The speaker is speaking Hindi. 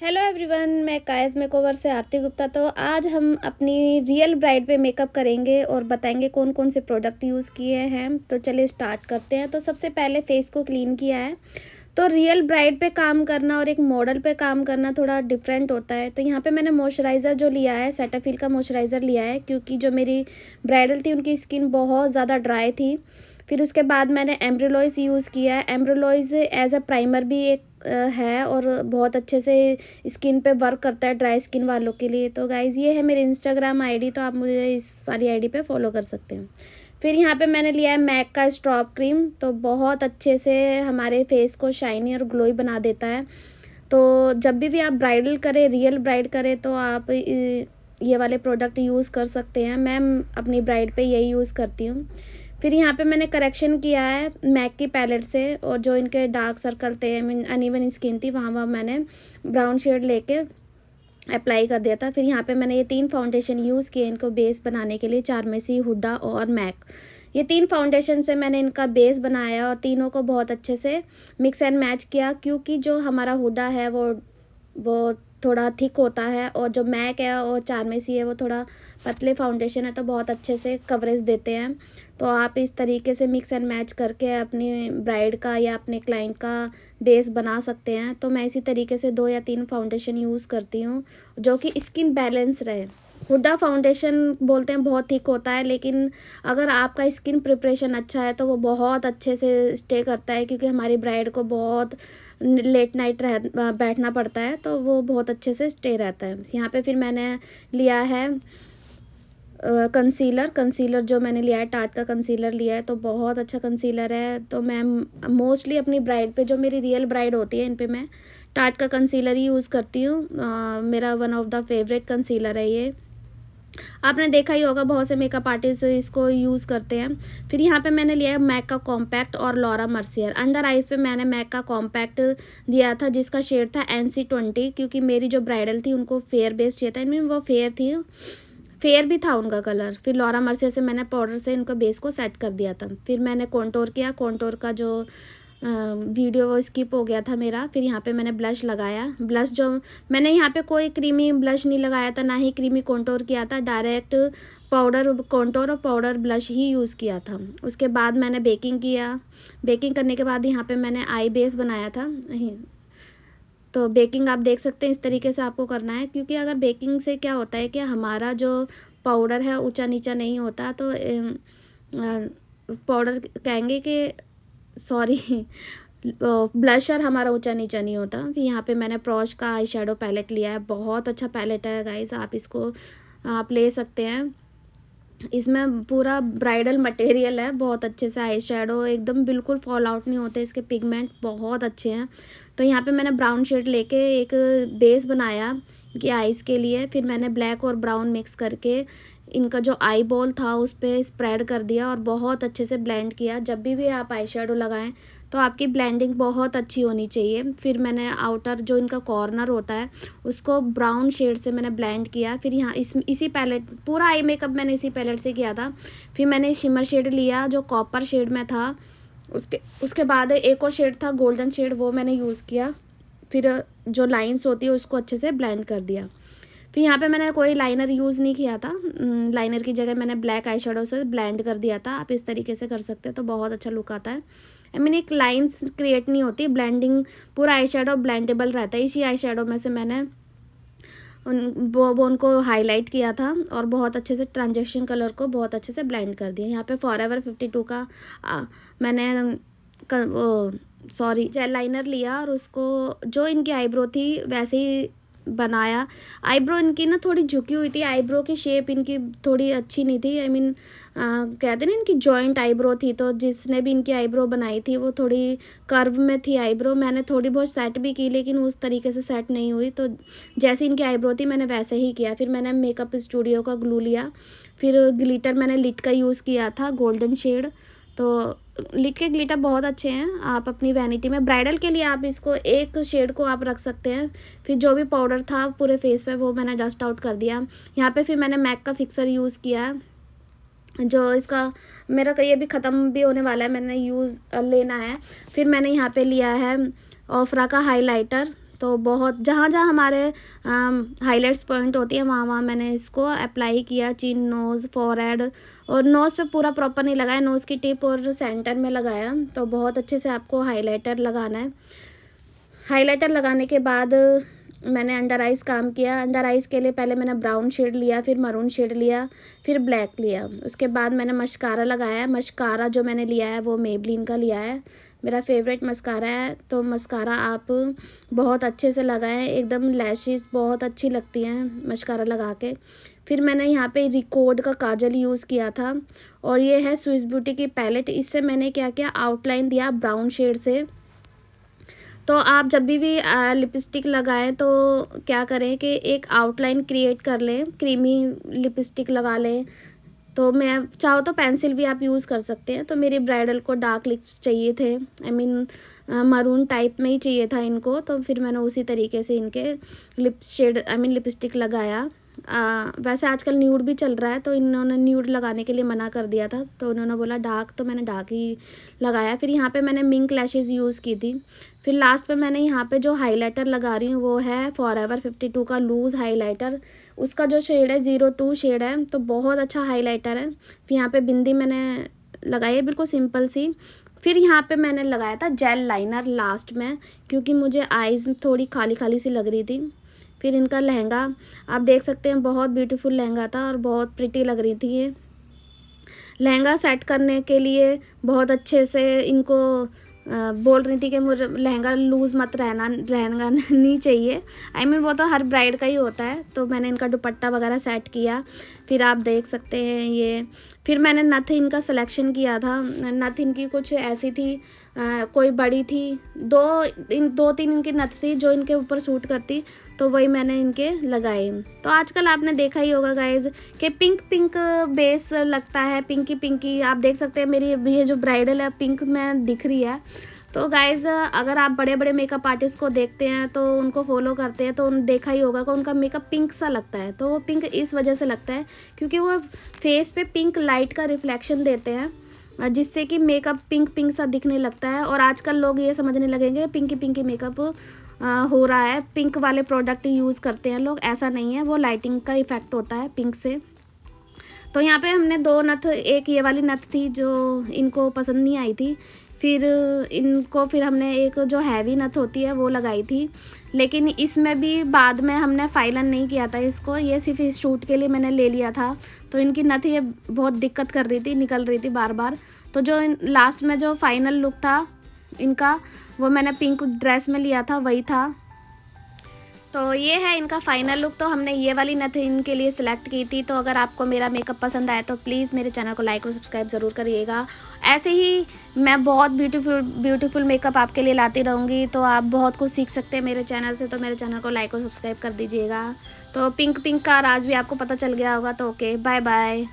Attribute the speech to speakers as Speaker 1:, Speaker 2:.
Speaker 1: हेलो एवरीवन, मैं कायज़ मेकओवर से आरती गुप्ता। तो आज हम अपनी रियल ब्राइड पे मेकअप करेंगे और बताएंगे कौन कौन से प्रोडक्ट यूज़ किए हैं। तो चलिए स्टार्ट करते हैं। तो सबसे पहले फेस को क्लीन किया है। तो रियल ब्राइड पे काम करना और एक मॉडल पे काम करना थोड़ा डिफरेंट होता है। तो यहाँ पे मैंने मॉइस्चराइज़र जो लिया है, सेटाफिल का मॉइस्चराइज़र लिया है, क्योंकि जो मेरी ब्राइडल थी उनकी स्किन बहुत ज़्यादा ड्राई थी। फिर उसके बाद मैंने एम्ब्रोलॉइज़ यूज़ किया है। एम्ब्रोलॉइज़ एज अ प्राइमर भी एक है और बहुत अच्छे से स्किन पे वर्क करता है ड्राई स्किन वालों के लिए। तो गाइज़ ये है मेरी इंस्टाग्राम आईडी, तो आप मुझे इस वाली आईडी पे फॉलो कर सकते हैं। फिर यहाँ पे मैंने लिया है मैक का स्ट्रॉप क्रीम, तो बहुत अच्छे से हमारे फेस को शाइनी और ग्लोई बना देता है। तो जब भी आप ब्राइडल करें, रियल ब्राइड करें, तो आप ये वाले प्रोडक्ट यूज़ कर सकते हैं। मैं अपनी ब्राइड पे यही यूज़ करती हूँ। फिर यहाँ पे मैंने करेक्शन किया है मैक की पैलेट से, और जो इनके डार्क सर्कल थे, आई मीन अनइवन स्किन थी, वहाँ मैंने ब्राउन शेड लेके अप्लाई कर दिया था। फिर यहाँ पे मैंने ये 3 फाउंडेशन यूज़ किए इनको बेस बनाने के लिए, चारमेसी, हुडा और मैक। ये 3 फाउंडेशन से मैंने इनका बेस बनाया और तीनों को बहुत अच्छे से मिक्स एंड मैच किया, क्योंकि जो हमारा हुडा है वो थोड़ा थिक होता है, और जो मैक है और चारमेसी है वो थोड़ा पतले फाउंडेशन है, तो बहुत अच्छे से कवरेज देते हैं। तो आप इस तरीके से मिक्स एंड मैच करके अपनी ब्राइड का या अपने क्लाइंट का बेस बना सकते हैं। तो मैं इसी तरीके से 2 या 3 फाउंडेशन यूज़ करती हूँ, जो कि स्किन बैलेंस रहे। हुडा फाउंडेशन बोलते हैं बहुत थिक होता है, लेकिन अगर आपका स्किन प्रिपरेशन अच्छा है तो वो बहुत अच्छे से स्टे करता है, क्योंकि हमारी ब्राइड को बहुत लेट नाइट बैठना पड़ता है, तो वो बहुत अच्छे से स्टे रहता है। यहाँ पे फिर मैंने लिया है कंसीलर जो मैंने लिया है, टाट का कंसीलर लिया है, तो बहुत अच्छा कंसीलर है। तो मैं मोस्टली अपनी ब्राइड पे, जो मेरी रियल ब्राइड होती है, इन पे मैं टाट का कंसीलर ही यूज़ करती हूँ। मेरा one of the favourite concealer है ये। आपने देखा ही होगा बहुत से मेकअप आर्टिस्ट इसको यूज़ करते हैं। फिर यहाँ पे मैंने लिया है मैक का कॉम्पैक्ट और लॉरा मर्सियर। अंडर आइज़ पे मैंने मैक का कॉम्पैक्ट दिया था, जिसका शेड था NC20, क्योंकि मेरी जो ब्राइडल थी उनको फेयर बेस चाहिए था, आई मीन वो फेयर थी, फेयर भी था उनका कलर। फिर लॉरा मर्सियर से मैंने पाउडर से इनका बेस को सेट कर दिया था। फिर मैंने कॉन्टोर किया, कॉन्टोर का जो वीडियो वो स्किप हो गया था मेरा। फिर यहाँ पे मैंने ब्लश लगाया। ब्लश जो मैंने यहाँ पे कोई क्रीमी ब्लश नहीं लगाया था, ना ही क्रीमी कॉन्टोर किया था, डायरेक्ट पाउडर कॉन्टोर और पाउडर ब्लश ही यूज़ किया था। उसके बाद मैंने बेकिंग किया। बेकिंग करने के बाद यहाँ पे मैंने आई बेस बनाया था। तो बेकिंग आप देख सकते हैं इस तरीके से आपको करना है, क्योंकि अगर बेकिंग से क्या होता है कि हमारा जो पाउडर है ऊंचा नीचा नहीं होता, तो पाउडर कहेंगे कि सॉरी ब्लशर हमारा ऊंचा नीचा नहीं होता। फिर यहाँ पे मैंने प्रॉश का आई शेडो पैलेट लिया है। बहुत अच्छा पैलेट है गाइस, आप इसको आप ले सकते हैं। इसमें पूरा ब्राइडल मटेरियल है, बहुत अच्छे से आई शेडो एकदम बिल्कुल फॉल आउट नहीं होते, इसके पिगमेंट बहुत अच्छे हैं। तो यहाँ पे मैंने ब्राउन शेड लेके एक बेस बनाया कि आइज़ के लिए। फिर मैंने ब्लैक और ब्राउन मिक्स करके इनका जो आई बॉल था उस पर स्प्रेड कर दिया और बहुत अच्छे से ब्लेंड किया। जब भी आप आई शेडो लगाएं तो आपकी ब्लेंडिंग बहुत अच्छी होनी चाहिए। फिर मैंने आउटर जो इनका कॉर्नर होता है उसको ब्राउन शेड से मैंने ब्लेंड किया। फिर यहाँ इसी पैलेट, पूरा आई मेकअप मैंने इसी पैलेट से किया था। फिर मैंने शिमर शेड लिया जो कॉपर शेड में था। उसके बाद एक और शेड था गोल्डन शेड, वो मैंने यूज़ किया। फिर जो लाइंस होती है उसको अच्छे से ब्लेंड कर दिया। फिर यहाँ पे मैंने कोई लाइनर यूज़ नहीं किया था, लाइनर की जगह मैंने ब्लैक आई शेडो से ब्लेंड कर दिया था। आप इस तरीके से कर सकते हैं तो बहुत अच्छा लुक आता है। आई मीन एक लाइंस क्रिएट नहीं होती, ब्लेंडिंग पूरा आई शेडो ब्लेंडेबल रहता है। इसी आई शेडो में से मैंने वो उनको हाईलाइट किया था और बहुत अच्छे से ट्रांजेक्शन कलर को बहुत अच्छे से ब्लेंड कर दिया। यहाँ पे फॉरएवर 52 का मैंने जेल लाइनर लिया और उसको जो इनकी आईब्रो थी वैसे ही बनाया। आईब्रो इनकी ना थोड़ी झुकी हुई थी, आईब्रो की शेप इनकी थोड़ी अच्छी नहीं थी। आई मीन कहते हैं ना इनकी जॉइंट आईब्रो थी, तो जिसने भी इनकी आईब्रो बनाई थी वो थोड़ी कर्व में थी आईब्रो। मैंने थोड़ी बहुत सेट भी की, लेकिन उस तरीके से सेट नहीं हुई। तो जैसी इनकी आईब्रो थी मैंने वैसे ही किया। फिर मैंने मेकअप स्टूडियो का ग्लू लिया। फिर ग्लिटर मैंने लिट का यूज़ किया था, गोल्डन शेड। तो लिट के ग्लिटर बहुत अच्छे हैं, आप अपनी वैनिटी में ब्राइडल के लिए आप इसको एक शेड को आप रख सकते हैं। फिर जो भी पाउडर था पूरे फेस पे वो मैंने डस्ट आउट कर दिया। यहाँ पे फिर मैंने मैक का फिक्सर यूज़ किया, जो इसका मेरा ये भी ख़त्म भी होने वाला है, मैंने यूज़ लेना है। फिर मैंने यहाँ पे लिया है ओफ्रा का हाइलाइटर, तो बहुत जहाँ जहाँ हमारे हाइलाइट्स पॉइंट होती है वहाँ वहाँ मैंने इसको अप्लाई किया। चिन, नोज़, फोरहेड, और नोज़ पे पूरा प्रॉपर नहीं लगाया, नोज़ की टिप और सेंटर में लगाया। तो बहुत अच्छे से आपको हाइलाइटर लगाना है। हाइलाइटर लगाने के बाद मैंने अंडर आइज़ काम किया। अंडर आइज़ के लिए पहले मैंने ब्राउन शेड लिया, फिर मरून शेड लिया, फिर ब्लैक लिया। उसके बाद मैंने मस्कारा लगाया। मस्कारा जो मैंने लिया है वो मेबलिन का लिया है, मेरा फेवरेट मस्कारा है। तो मस्कारा आप बहुत अच्छे से लगाएं, एकदम लैशेस बहुत अच्छी लगती हैं मस्कारा लगा के। फिर मैंने यहाँ पे रिकॉर्ड का काजल यूज़ किया था, और ये है स्विस ब्यूटी की पैलेट। इससे मैंने क्या किया, आउटलाइन दिया ब्राउन शेड से। तो आप जब भी लिपस्टिक लगाएं तो क्या करें कि एक आउटलाइन क्रिएट कर लें, क्रीमी लिपस्टिक लगा लें। तो मैं चाहो तो पेंसिल भी आप यूज़ कर सकते हैं। तो मेरी ब्राइडल को डार्क लिप्स चाहिए थे, आई मीन मरून टाइप में ही चाहिए था इनको। तो फिर मैंने उसी तरीके से इनके lips shade I mean lipstick लगाया। वैसे आजकल न्यूड भी चल रहा है, तो इन्होंने न्यूड लगाने के लिए मना कर दिया था, तो उन्होंने बोला डार्क, तो मैंने डार्क ही लगाया। फिर यहाँ पे मैंने मिंक लैशेज़ यूज़ की थी। फिर लास्ट पे मैंने यहाँ पे जो हाइलाइटर लगा रही हूँ वो है फॉरएवर 52 का लूज़ हाइलाइटर। उसका जो शेड है 02 शेड है, तो बहुत अच्छा हाइलाइटर है। फिर यहाँ पे बिंदी मैंने लगाई है बिल्कुल सिंपल सी। फिर यहाँ पे मैंने लगाया था जेल लाइनर लास्ट में, क्योंकि मुझे आइज़ थोड़ी खाली खाली सी लग रही थी। फिर इनका लहंगा आप देख सकते हैं, बहुत ब्यूटीफुल लहंगा था और बहुत प्रिटी लग रही थी ये। लहंगा सेट करने के लिए बहुत अच्छे से इनको बोल रही थी कि मुझे लहंगा लूज़ मत रहना नहीं चाहिए, आई मीन वो तो हर ब्राइड का ही होता है। तो मैंने इनका दुपट्टा वगैरह सेट किया। फिर आप देख सकते हैं ये। फिर मैंने नथ इनका सिलेक्शन किया था। नथ इनकी कुछ ऐसी थी, कोई बड़ी थी, दो तीन इनकी नथ थी जो इनके ऊपर सूट करती, तो वही मैंने इनके लगाए। तो आजकल आपने देखा ही होगा गाइज कि पिंक पिंक बेस लगता है, पिंकी पिंकी। आप देख सकते हैं मेरी ये जो ब्राइडल है पिंक में दिख रही है। तो गाइज़ अगर आप बड़े बड़े मेकअप आर्टिस्ट को देखते हैं, तो उनको फॉलो करते हैं, तो देखा ही होगा कि उनका मेकअप पिंक सा लगता है। तो वो पिंक इस वजह से लगता है क्योंकि वो फेस पे पिंक लाइट का रिफ्लेक्शन देते हैं, जिससे कि मेकअप पिंक पिंक सा दिखने लगता है। और आजकल लोग ये समझने लगेंगे पिंकी पिंकी मेकअप हो रहा है, पिंक वाले प्रोडक्ट यूज़ करते हैं लोग। ऐसा नहीं है, वो लाइटिंग का इफ़ेक्ट होता है पिंक से। तो यहाँ पे हमने दो नथ, एक ये वाली नथ थी जो इनको पसंद नहीं आई थी, फिर हमने एक जो हैवी नथ होती है वो लगाई थी। लेकिन इसमें भी बाद में हमने फाइलन नहीं किया था इसको, ये सिर्फ इस शूट के लिए मैंने ले लिया था। तो इनकी नथ ये बहुत दिक्कत कर रही थी, निकल रही थी बार बार। तो जो लास्ट में जो फाइनल लुक था इनका, वो मैंने पिंक ड्रेस में लिया था, वही था। तो ये है इनका फाइनल लुक। तो हमने ये वाली नथ इनके लिए सिलेक्ट की थी। तो अगर आपको मेरा मेकअप पसंद आया तो प्लीज़ मेरे चैनल को लाइक और सब्सक्राइब ज़रूर करिएगा। ऐसे ही मैं बहुत ब्यूटीफुल मेकअप आपके लिए लाती रहूँगी, तो आप बहुत कुछ सीख सकते हैं मेरे चैनल से। तो मेरे चैनल को लाइक और सब्सक्राइब कर दीजिएगा। तो पिंक का राज भी आपको पता चल गया होगा। तो ओके, बाय बाय।